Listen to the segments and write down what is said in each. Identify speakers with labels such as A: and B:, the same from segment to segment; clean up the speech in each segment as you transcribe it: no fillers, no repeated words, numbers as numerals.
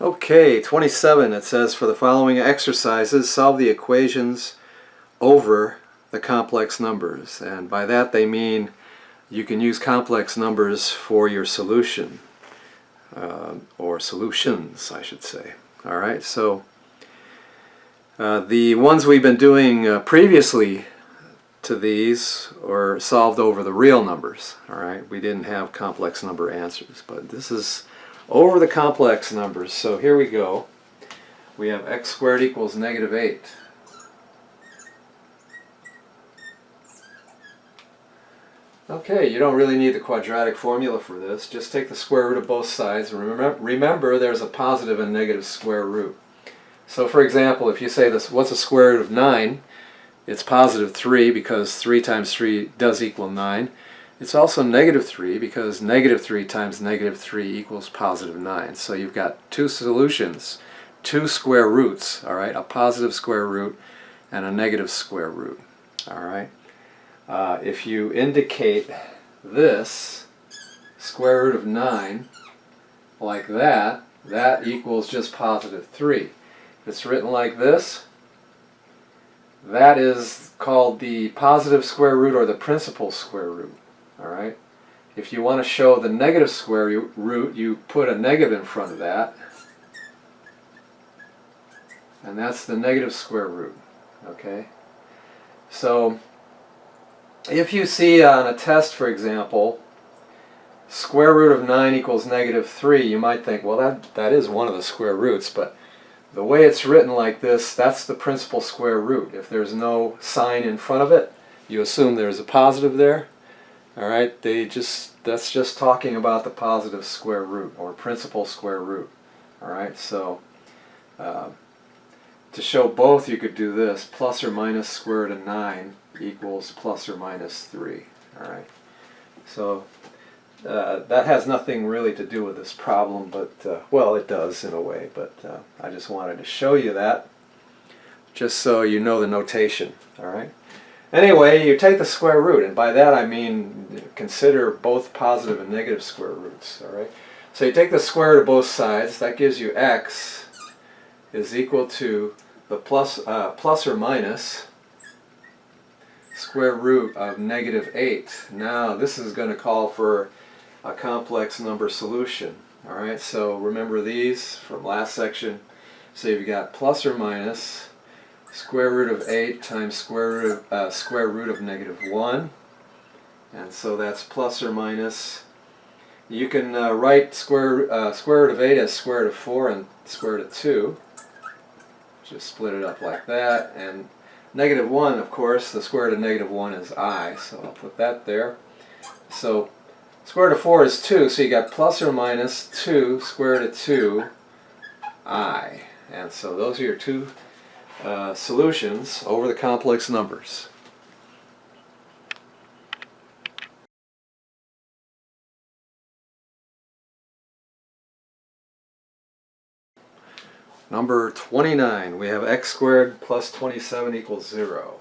A: Okay, 27, it says for the following exercises, solve the equations over the complex numbers. And by that they mean you can use complex numbers for your solution, or solutions, I should say. Alright, so the ones we've been doing previously to these are solved over the real numbers. Alright, we didn't have complex number answers, but this is over the complex numbers. So here we go. We have x squared equals negative 8. Okay, you don't really need the quadratic formula for this. Just take the square root of both sides. Remember there's a positive and negative square root. So for example, if you say this, what's the square root of 9? It's positive 3 because 3 times 3 does equal 9. It's also negative 3 because negative 3 times negative 3 equals positive 9. So you've got two solutions, two square roots, all right? A positive square root and a negative square root, all right? If you indicate this square root of 9 like that, that equals just positive 3. If it's written like this, that is called the positive square root or the principal square root. Alright? If you want to show the negative square root, you put a negative in front of that. And that's the negative square root. Okay? So, if you see on a test, for example, square root of 9 equals negative 3, you might think, well, that is one of the square roots, but the way it's written like this, that's the principal square root. If there's no sign in front of it, you assume there's a positive there. Alright, that's just talking about the positive square root or principal square root. Alright, so to show both you could do this, plus or minus square root of 9 equals plus or minus 3. Alright, so that has nothing really to do with this problem, but well, it does in a way, but I just wanted to show you that just so you know the notation. Alright, anyway, you take the square root, and by that I mean consider both positive and negative square roots. Alright, so you take the square root of both sides. That gives you x is equal to the plus or minus square root of negative 8. Now this is going to call for a complex number solution. Alright, so remember these from last section. So you've got plus or minus square root of 8 times square root of negative 1. And so that's plus or minus. You can write square root of 8 as square root of 4 and square root of 2. Just split it up like that. And negative 1, of course, the square root of negative 1 is I, so I'll put that there. So square root of 4 is 2, so you got plus or minus 2 square root of 2 I. And so those are your two solutions over the complex numbers. Number 29, we have x squared plus 27 equals 0.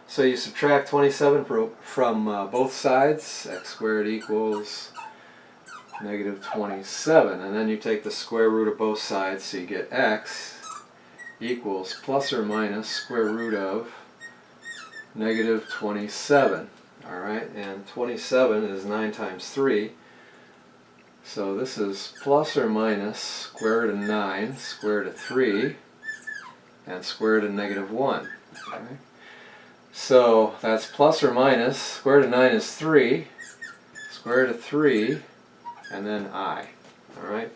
A: So you subtract 27 from both sides. X squared equals negative 27. And then you take the square root of both sides, so you get x equals plus or minus square root of negative 27. Alright, and 27 is 9 times 3. So this is plus or minus square root of 9, square root of 3, and square root of negative 1. Okay. So that's plus or minus, square root of 9 is 3, square root of 3, and then I. Alright,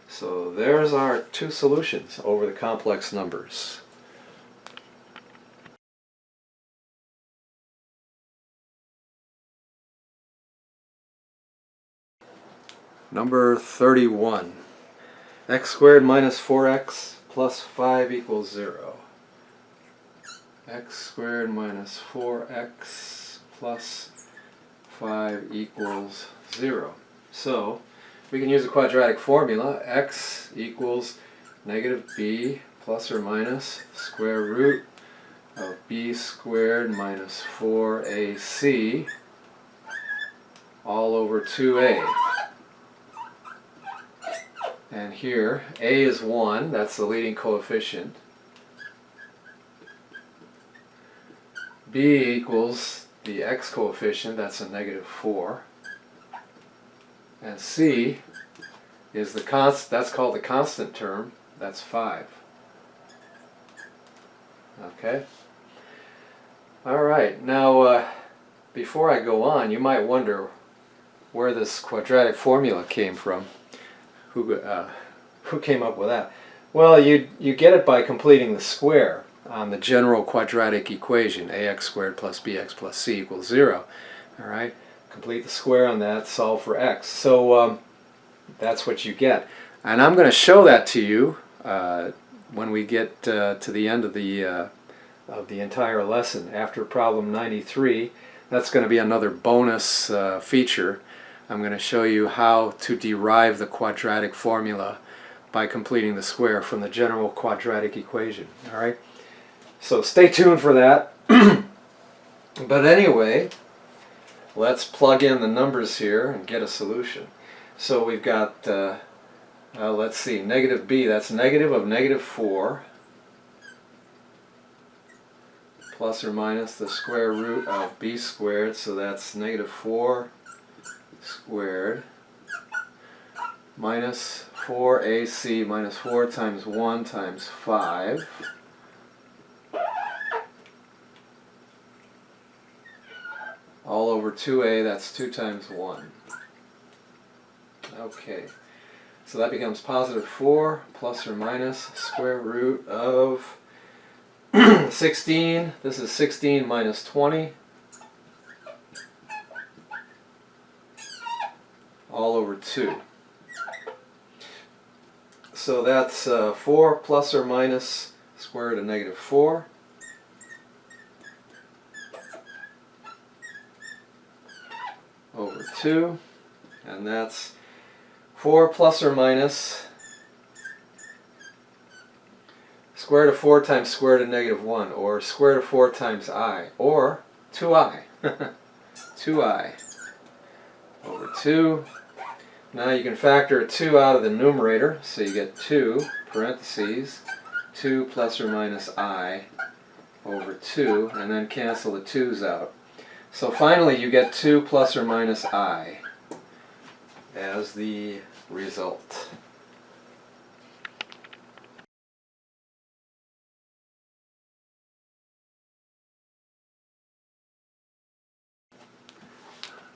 A: so there's our two solutions over the complex numbers. Number 31, x squared minus 4x plus 5 equals 0. X squared minus 4x plus 5 equals 0. So we can use the quadratic formula. X equals negative b plus or minus square root of b squared minus 4ac all over 2a. And here, a is 1, that's the leading coefficient. b equals the x coefficient, that's a -4. And c is the that's called the constant term, that's 5. Okay? Alright, now before I go on, you might wonder where this quadratic formula came from. Who came up with that? Well, you get it by completing the square on the general quadratic equation, ax squared plus bx plus c equals 0. Alright? Complete the square on that, solve for x. So that's what you get. And I'm going to show that to you when we get to the end of the entire lesson. After problem 93, that's going to be another bonus feature. I'm going to show you how to derive the quadratic formula by completing the square from the general quadratic equation. Alright? So stay tuned for that. But anyway, let's plug in the numbers here and get a solution. So we've got, let's see, negative b, that's negative of -4 plus or minus the square root of b squared, so that's -4 squared minus 4ac minus 4 times 1 times 5 all over 2a, that's 2 times 1. Okay, so that becomes positive 4 plus or minus square root of 16. This is 16 minus 20 all over 2. So that's 4 plus or minus square root of -4 over 2, and that's 4 plus or minus square root of 4 times square root of -1, or square root of 4 times I, or 2i. 2i over 2. Now you can factor a 2 out of the numerator, so you get 2 parentheses 2 plus or minus I over 2, and then cancel the 2's out. So finally you get 2 plus or minus I as the result.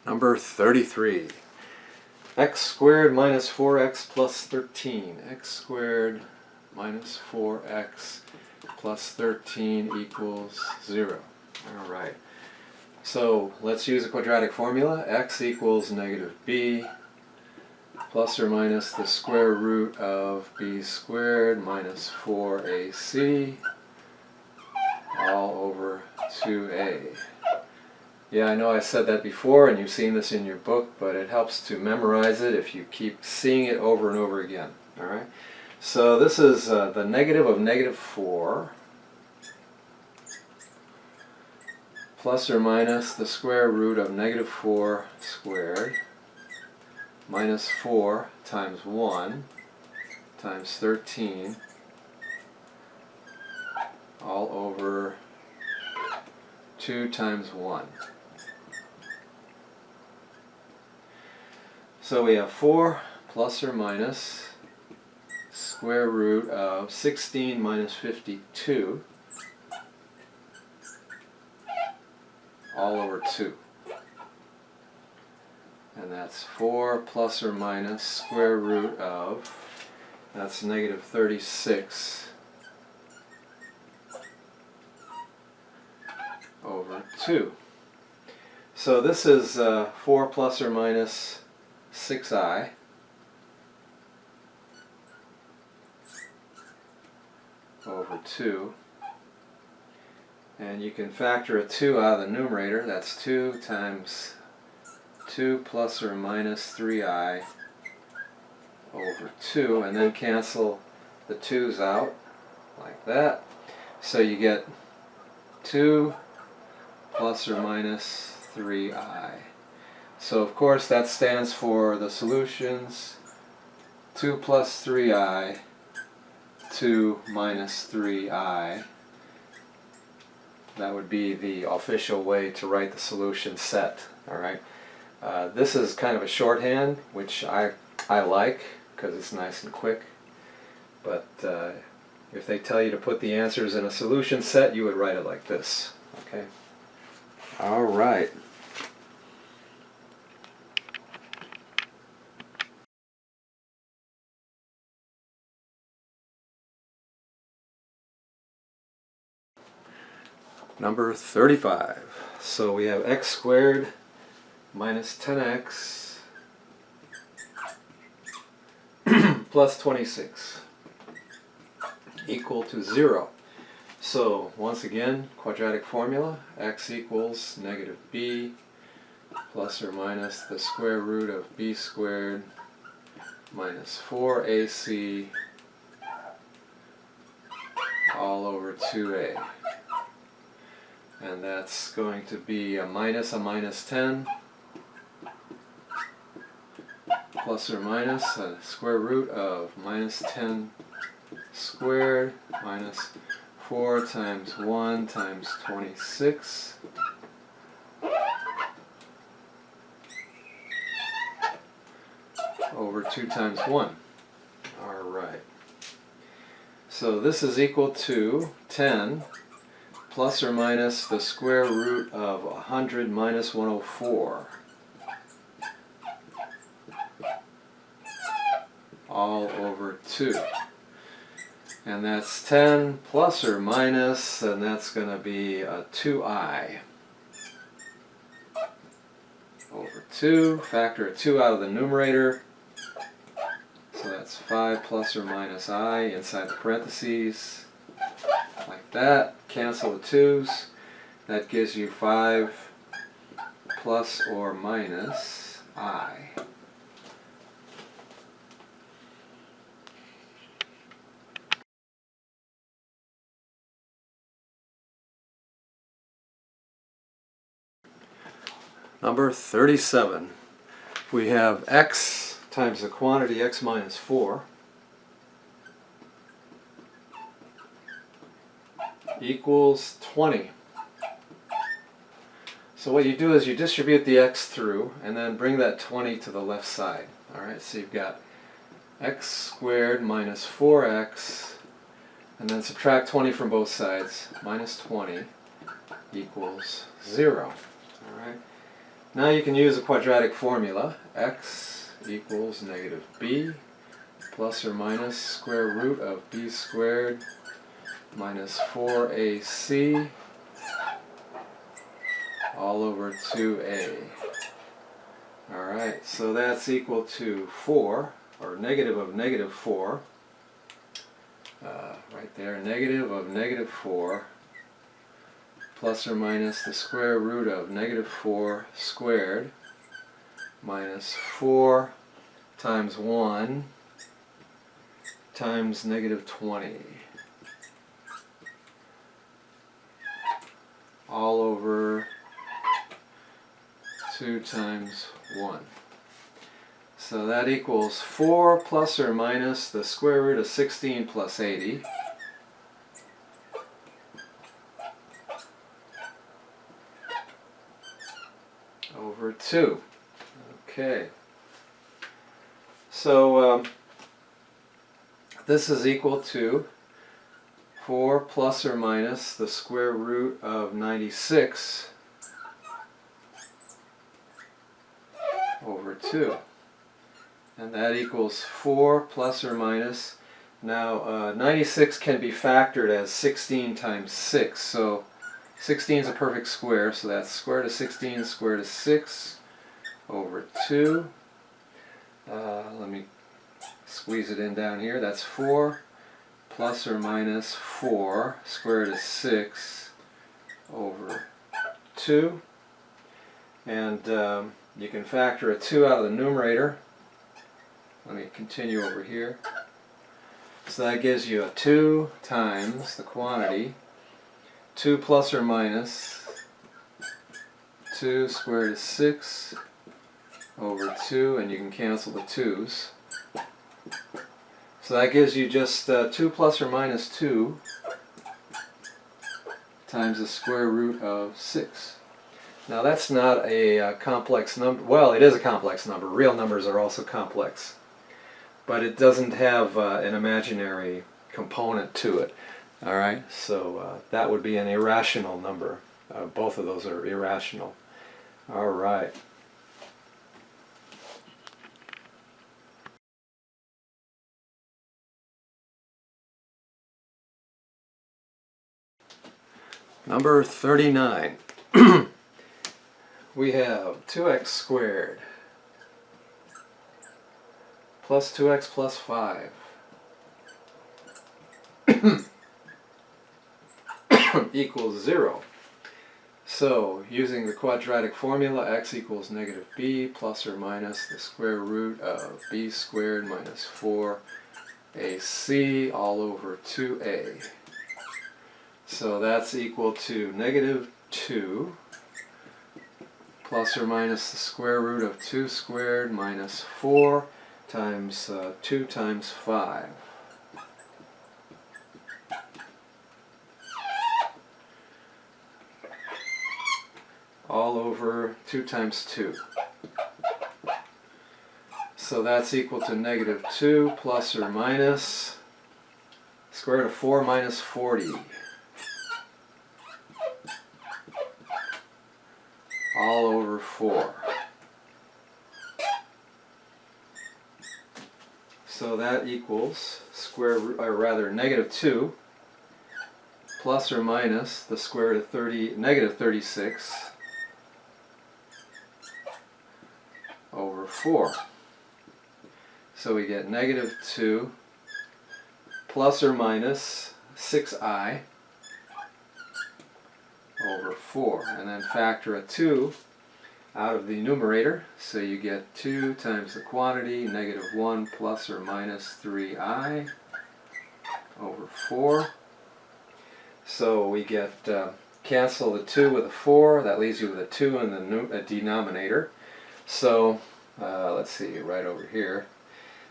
A: Number 33. X squared minus 4x plus 13. X squared minus 4x plus 13 equals 0. Alright. So let's use a quadratic formula. X equals -b plus or minus the square root of b squared minus 4ac all over 2a. Yeah, I know I said that before and you've seen this in your book, but it helps to memorize it if you keep seeing it over and over again. Alright? So this is the negative of -4 plus or minus the square root of -4 squared minus 4 times 1 times 13 all over 2 times 1. So we have 4 plus or minus square root of 16 minus 52 all over 2. And that's 4 plus or minus square root of, that's -36 over 2. So this is 4 plus or minus 6i over 2. And you can factor a 2 out of the numerator. That's 2 times 2 plus or minus 3i over 2. And then cancel the 2's out like that. So you get 2 plus or minus 3i. So of course that stands for the solutions 2 plus 3i, 2 minus 3i. That would be the official way to write the solution set. Alright. This is kind of a shorthand, which I like because it's nice and quick. But if they tell you to put the answers in a solution set, you would write it like this. Okay. Alright. Number 35. So we have x squared minus 10x plus 26 equal to 0. So once again, quadratic formula, x equals negative b plus or minus the square root of b squared minus 4ac all over 2a. And that's going to be a minus 10 plus or minus a square root of minus 10 squared minus 4 times 1 times 26 over 2 times 1. Alright. So this is equal to 10 plus or minus the square root of 100 minus 104 all over 2. And that's 10 plus or minus, and that's going to be a 2i over 2. Factor a 2 out of the numerator. So that's 5 plus or minus I inside the parentheses. Like that. Cancel the 2's. That gives you 5 plus or minus I. Number 37. We have x times the quantity x minus 4 equals 20. So what you do is you distribute the x through and then bring that 20 to the left side. Alright, so you've got x squared minus 4x, and then subtract 20 from both sides. Minus 20 equals 0. Alright. Now you can use a quadratic formula. X equals negative b plus or minus square root of b squared minus 4ac all over 2a. Alright, so that's equal to 4, or negative of negative 4. Right there, negative of negative 4 plus or minus the square root of negative 4 squared minus 4 times 1 times negative 20 all over 2 times 1. So that equals 4 plus or minus the square root of 16 plus 80 over 2. Okay. So this is equal to 4 plus or minus the square root of 96 over 2. And that equals 4 plus or minus. Now 96 can be factored as 16 times 6. So 16 is a perfect square, so that's square root of 16 square root of 6 over 2. Let me squeeze it in down here. That's 4 plus or minus 4 square root of 6 over 2. And you can factor a 2 out of the numerator. Let me continue over here. So that gives you a 2 times the quantity 2 plus or minus 2 square root of 6 over 2, and you can cancel the 2's. So that gives you just 2 plus or minus 2 times the square root of 6. Now that's not a complex number. Well, it is a complex number. Real numbers are also complex. But it doesn't have an imaginary component to it. Alright, so that would be an irrational number. Both of those are irrational. Alright. Number 39. We have 2x squared plus 2x plus 5 equals 0. So, using the quadratic formula, x equals negative b plus or minus the square root of b squared minus 4ac all over 2a. So that's equal to negative 2 plus or minus the square root of 2 squared minus 4 times 2 times 5. All over 2 times 2. So that's equal to negative 2 plus or minus square root of 4 minus 40. All over 4. So that equals square root, or rather negative 2 plus or minus the square root of negative 36 over 4. So we get negative 2 plus or minus 6i over 4, and then factor a 2 out of the numerator, so you get 2 times the quantity, negative 1 plus or minus 3i over 4. So we get, cancel the 2 with a 4, that leaves you with a 2 in the denominator. So, let's see, right over here.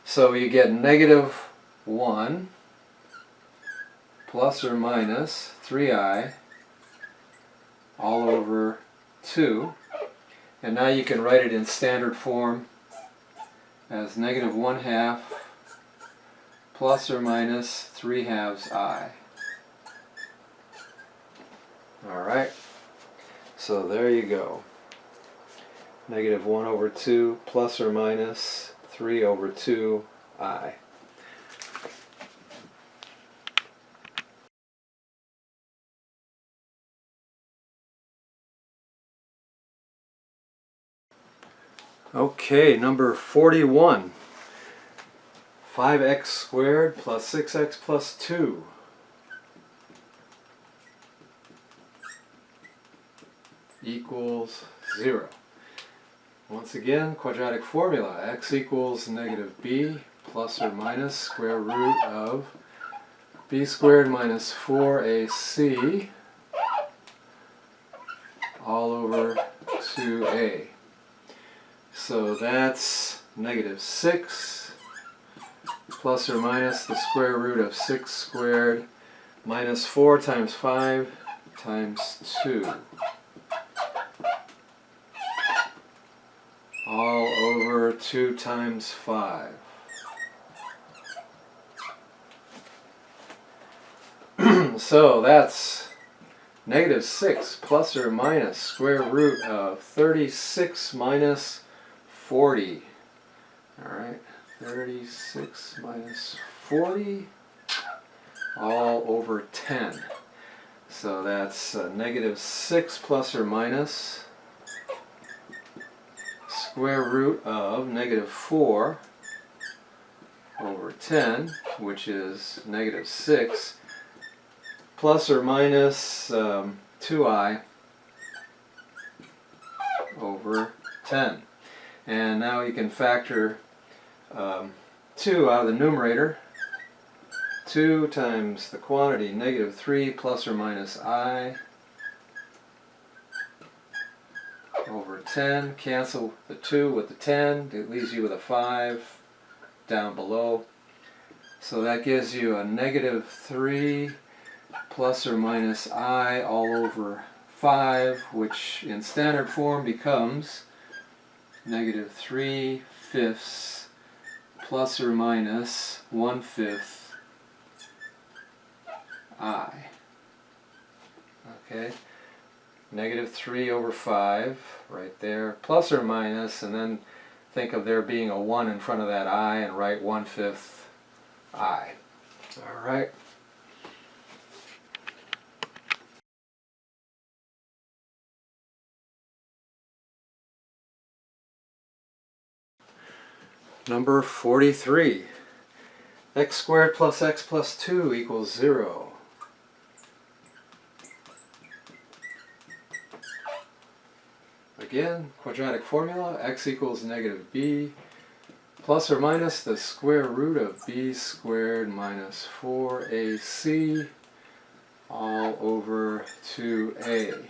A: So you get negative 1 plus or minus 3i all over 2, and now you can write it in standard form as negative 1/2 plus or minus 3/2 I. Alright, so there you go. Negative 1 over 2 plus or minus 3 over 2 I. Okay, number 41. 5x squared plus 6x plus 2 equals 0. Once again, quadratic formula. X equals negative b plus or minus square root of b squared minus 4ac all over 2a. So that's negative 6 plus or minus the square root of 6 squared minus 4 times 5 times 2. All over 2 times 5. So that's negative 6 plus or minus square root of 36 minus 40. Alright, 36 minus 40 all over 10. So that's negative 6 plus or minus square root of negative 4 over 10, which is negative 6, plus or minus 2i over 10. And now you can factor 2 out of the numerator. 2 times the quantity, negative 3 plus or minus I over 10. Cancel the 2 with the 10. It leaves you with a 5 down below. So that gives you a negative 3 plus or minus I all over 5, which in standard form becomes negative 3/5 plus or minus 1/5 I. Okay, negative 3 over 5 right there, plus or minus, and then think of there being a 1 in front of that I and write 1/5 I. All right. Number 43. X squared plus x plus 2 equals 0. Again, quadratic formula, x equals negative b plus or minus the square root of b squared minus 4ac all over 2a.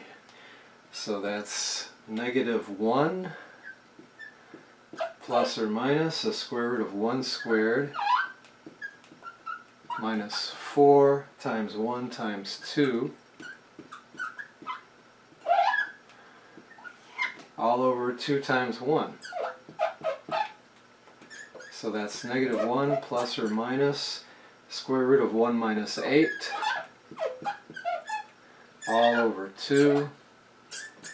A: So that's negative 1 plus or minus the square root of 1 squared minus 4 times 1 times 2 all over 2 times 1. So that's negative 1 plus or minus square root of 1 minus 8 all over 2,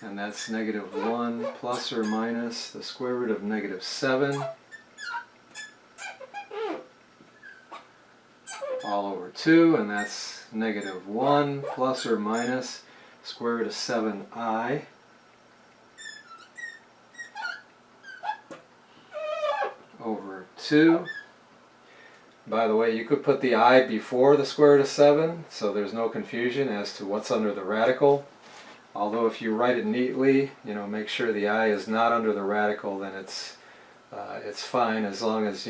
A: and that's negative 1 plus or minus the square root of negative 7 all over 2, and that's negative 1 plus or minus square root of 7i over 2. By the way, you could put the I before the square root of 7, so there's no confusion as to what's under the radical. Although if you write it neatly, make sure the I is not under the radical, then it's fine, as long as,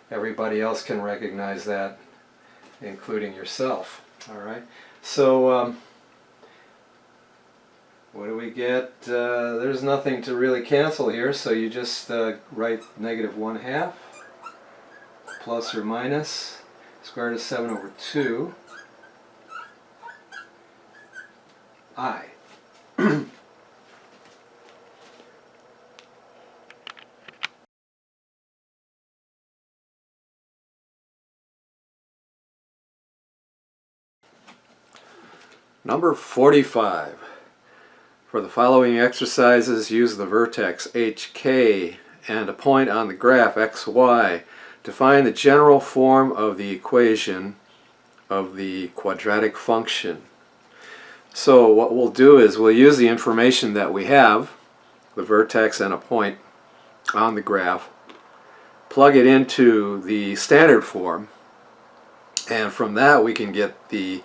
A: everybody else can recognize that, including yourself. All right. So what do we get? There's nothing to really cancel here, so you just write negative 1/2 plus or minus square root of 7 over 2 I. Number 45. For the following exercises, use the vertex HK and a point on the graph XY to find the general form of the equation of the quadratic function. So what we'll do is we'll use the information that we have, the vertex and a point on the graph, plug it into the standard form, and from that we can get the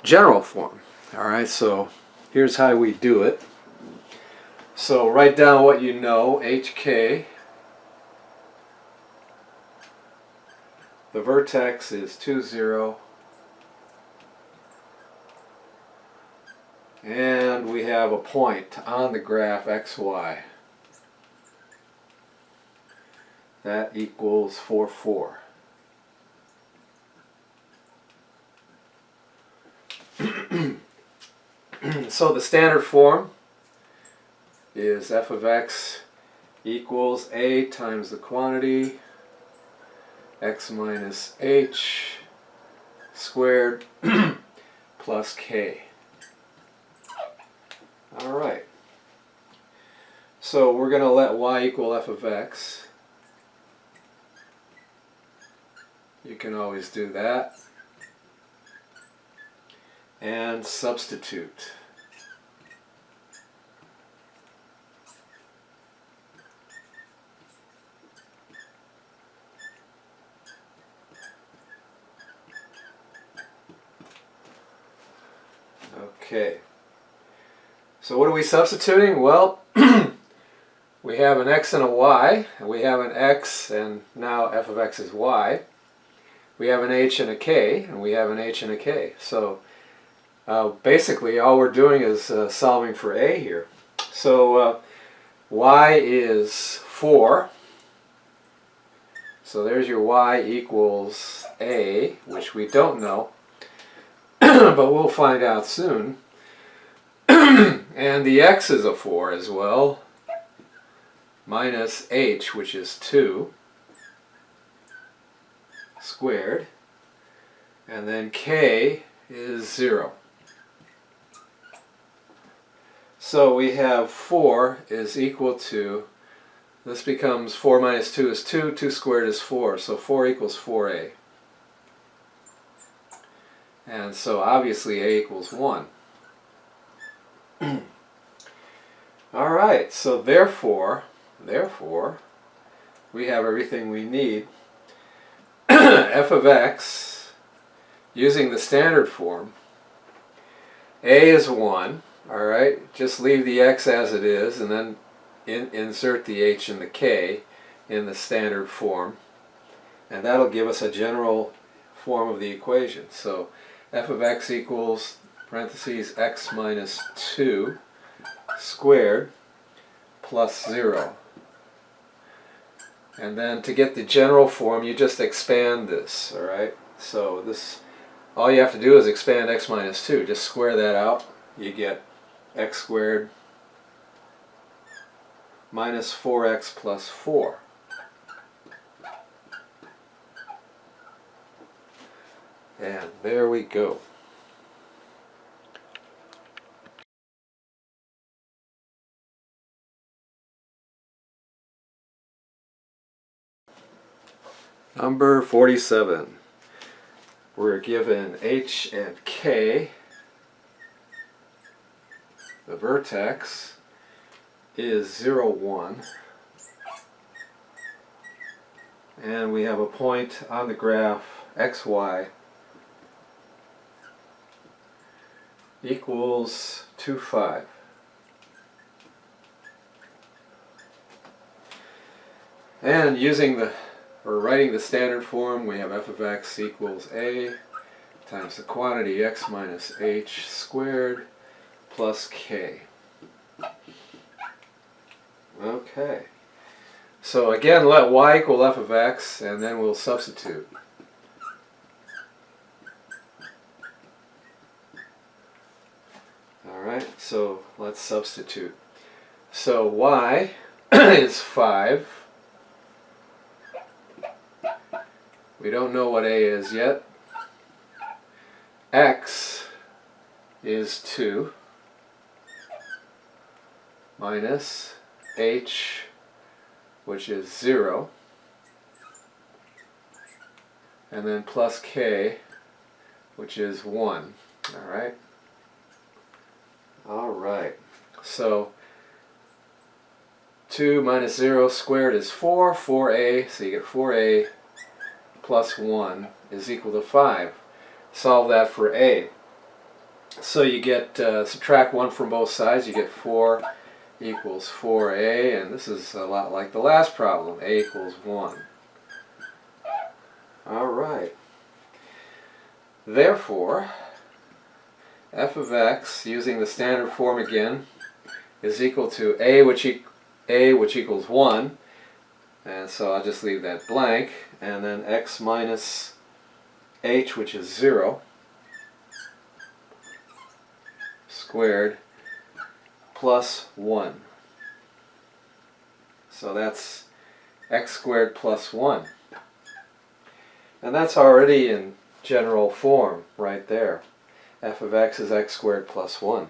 A: general form. Alright, so here's how we do it. So write down what you know, HK. The vertex is 2, 0. And we have a point on the graph XY. That equals 4, 4. So the standard form is f of x equals a times the quantity x minus h squared plus k. Alright, so we're going to let y equal f of x. You can always do that. And substitute. Okay. So what are we substituting? Well, we have an x and a y, and we have an x, and now f of x is y. We have an h and a k, and we have an h and a k. So basically all we're doing is solving for a here. So y is 4. So there's your y equals a, which we don't know, but we'll find out soon. And the x is a 4 as well, minus h, which is 2, squared. And then k is 0. So we have 4 is equal to, this becomes 4 minus 2 is 2, 2 squared is 4, so 4 equals 4a. And so obviously a equals 1. Alright, so therefore, we have everything we need. F of x, using the standard form, a is 1. Alright, just leave the x as it is and then insert the h and the k in the standard form, and that'll give us a general form of the equation. So f of x equals, parentheses, x minus 2 squared plus 0. And then to get the general form, you just expand this, alright? So this, all you have to do is expand x minus 2. Just square that out. You get x squared minus 4x plus 4. And there we go. Number 47. We're given h and k. The vertex is 0, 1. And we have a point on the graph xy equals 2, 5. And writing the standard form, we have f of x equals a times the quantity x minus h squared plus k. Okay. So again, let y equal f of x, and then we'll substitute. Alright, so let's substitute. So y is 5. We don't know what a is yet. X is 2 minus h, which is 0, and then plus k, which is 1. Alright, so 2 minus 0 squared is 4, 4a, so you get 4a plus 1 is equal to 5. Solve that for a. So you get, subtract 1 from both sides, you get 4 equals 4a, and this is a lot like the last problem, a equals 1. Alright. Therefore, f of x, using the standard form again, is equal to a which equals 1, and so I'll just leave that blank, and then x minus h, which is 0, squared plus 1. So that's x squared plus 1. And that's already in general form right there. F of x is x squared plus 1.